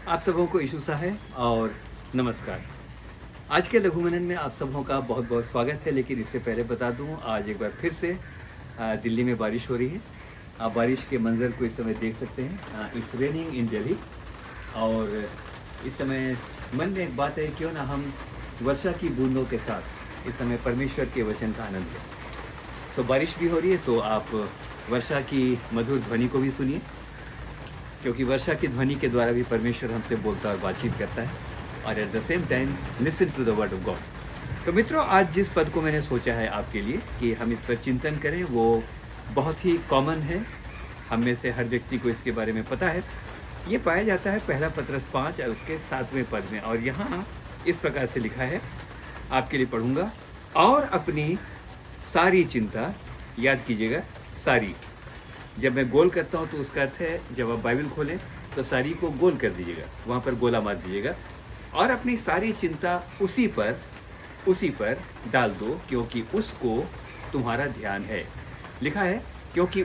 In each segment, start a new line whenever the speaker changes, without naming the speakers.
आप सबों को यीशु सा है और नमस्कार। आज के लघुमनन में आप सबों का बहुत बहुत स्वागत है। लेकिन इससे पहले बता दूं, आज एक बार फिर से दिल्ली में बारिश हो रही है। आप बारिश के मंजर को इस समय देख सकते हैं। इट्स रेनिंग इन दिल्ली। और इस समय मन में एक बात है, क्यों ना हम वर्षा की बूंदों के साथ इस समय परमेश्वर के वचन का आनंद लें। तो बारिश भी हो रही है तो आप वर्षा की मधुर ध्वनि को भी सुनिए, क्योंकि वर्षा की ध्वनि के द्वारा भी परमेश्वर हमसे बोलता और बातचीत करता है। और at the same time listen to the word of God. तो मित्रों, आज जिस पद को मैंने सोचा है आपके लिए कि हम इस पर चिंतन करें, वो बहुत ही कॉमन है। हम में से हर व्यक्ति को इसके बारे में पता है। ये पाया जाता है पहला पत्रस 5 और उसके 7वें पद में। और यहाँ इस प्रकार से लिखा है, आपके लिए पढ़ूंगा। और अपनी सारी चिंता, याद कीजिएगा सारी, जब मैं गोल करता हूँ तो उसका अर्थ है, जब आप बाइबल खोलें तो सारी को गोल कर दीजिएगा, वहाँ पर गोला मार दीजिएगा। और अपनी सारी चिंता उसी पर डाल दो, क्योंकि उसको तुम्हारा ध्यान है। लिखा है क्योंकि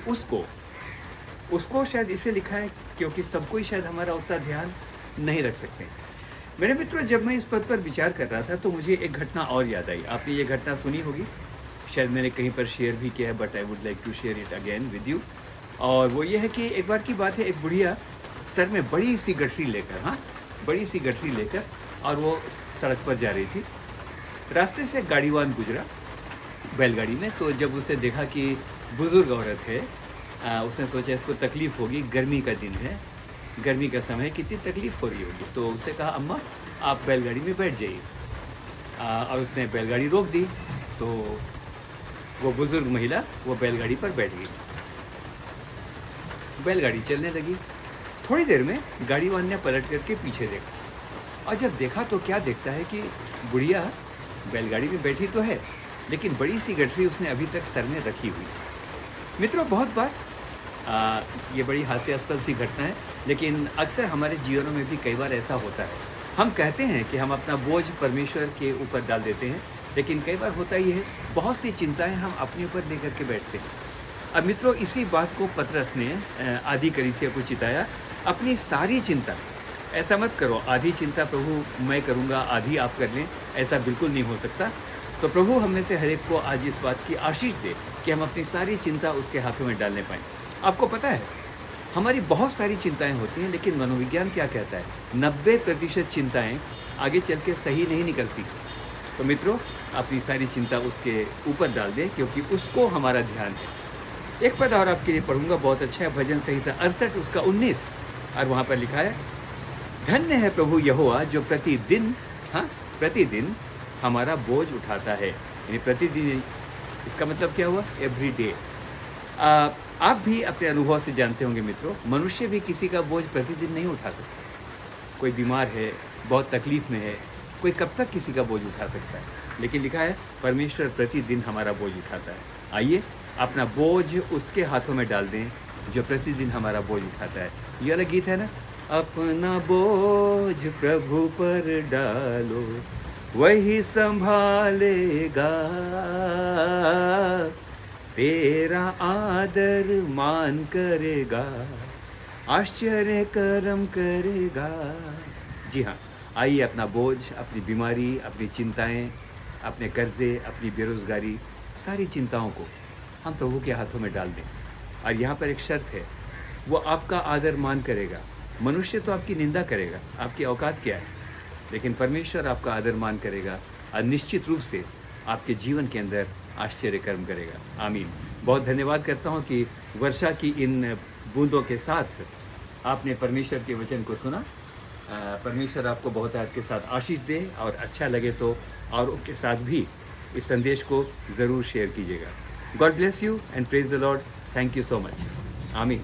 उसको शायद इसे लिखा है क्योंकि सबको ही शायद हमारा उतना ध्यान नहीं रख सकते। मेरे मित्रों, जब मैं इस पद पर विचार कर रहा था तो मुझे एक घटना और याद आई। आपने ये घटना सुनी होगी, शायद मैंने कहीं पर शेयर भी किया है, but I would like to share it again with you. और वो ये है कि एक बार की बात है, एक बुढ़िया सर में बड़ी सी गठरी लेकर और वो सड़क पर जा रही थी। रास्ते से गाड़ीवान गुजरा बैलगाड़ी में। तो जब उसे देखा कि बुज़ुर्ग औरत है, उसने सोचा इसको तकलीफ़ होगी, गर्मी का दिन है, गर्मी का समय है, कितनी तकलीफ़ हो रही होगी। तो उससे कहा, अम्मा आप बैलगाड़ी में बैठ जाइए। और उसने बैलगाड़ी रोक दी। तो वो बुज़ुर्ग महिला वो बैलगाड़ी पर बैठ गई। बैलगाड़ी चलने लगी। थोड़ी देर में गाड़ीवान ने पलट करके पीछे देखा, और जब देखा तो क्या देखता है कि बुढ़िया बैलगाड़ी में बैठी तो है, लेकिन बड़ी सी गठरी उसने अभी तक सर में रखी हुई। मित्रों, बहुत बार ये बड़ी हास्यास्पद सी घटना है, लेकिन अक्सर हमारे जीवनों में भी कई बार ऐसा होता है। हम कहते हैं कि हम अपना बोझ परमेश्वर के ऊपर डाल देते हैं, लेकिन कई बार होता ही है, बहुत सी चिंताएं हम अपने ऊपर लेकर के बैठते हैं। अब मित्रों, इसी बात को पतरस ने आधी कलीसिया को चिताया, अपनी सारी चिंता। ऐसा मत करो, आधी चिंता प्रभु मैं करूँगा, आधी आप कर लें, ऐसा बिल्कुल नहीं हो सकता। तो प्रभु हम में से हर एक को आज इस बात की आशीष दे कि हम अपनी सारी चिंता उसके हाथों में डालने पाएँ। आपको पता है, हमारी बहुत सारी चिंताएं होती हैं, लेकिन मनोविज्ञान क्या कहता है, 90% चिंताएं आगे चल के सही नहीं निकलती। तो मित्रों, अपनी सारी चिंता उसके ऊपर डाल दें, क्योंकि उसको हमारा ध्यान है। एक पद और आपके लिए पढ़ूंगा, बहुत अच्छा है, भजन संहिता 68 उसका 19। और वहाँ पर लिखा है, धन्य है प्रभु यहोवा जो प्रतिदिन हमारा बोझ उठाता है। यानी प्रतिदिन, इसका मतलब क्या हुआ, एवरी डे। आप भी अपने अनुभव से जानते होंगे मित्रों, मनुष्य भी किसी का बोझ प्रतिदिन नहीं उठा सकता। कोई बीमार है, बहुत तकलीफ में है, कोई कब तक किसी का बोझ उठा सकता है। लेकिन लिखा है परमेश्वर प्रतिदिन हमारा बोझ उठाता है। आइए अपना बोझ उसके हाथों में डाल दें जो प्रतिदिन हमारा बोझ उठाता है। ये वाला गीत है ना, अपना बोझ प्रभु पर डालो वही संभालेगा, तेरा आदर मान करेगा, आश्चर्य कर्म करेगा। जी हाँ, आइए अपना बोझ, अपनी बीमारी, अपनी चिंताएं, अपने कर्जे, अपनी बेरोजगारी, सारी चिंताओं को हम प्रभु के हाथों में डाल दें। और यहाँ पर एक शर्त है, वो आपका आदर मान करेगा। मनुष्य तो आपकी निंदा करेगा, आपकी औकात क्या है, लेकिन परमेश्वर आपका आदर मान करेगा और निश्चित रूप से आपके जीवन के अंदर आश्चर्य कर्म करेगा। आमीन। बहुत धन्यवाद करता हूँ कि वर्षा की इन बूंदों के साथ आपने परमेश्वर के वचन को सुना। परमेश्वर आपको बहुत के साथ आशीष दे, और अच्छा लगे तो औरों के साथ भी इस संदेश को ज़रूर शेयर कीजिएगा। God bless you and praise the Lord. Thank you so much. आमीन।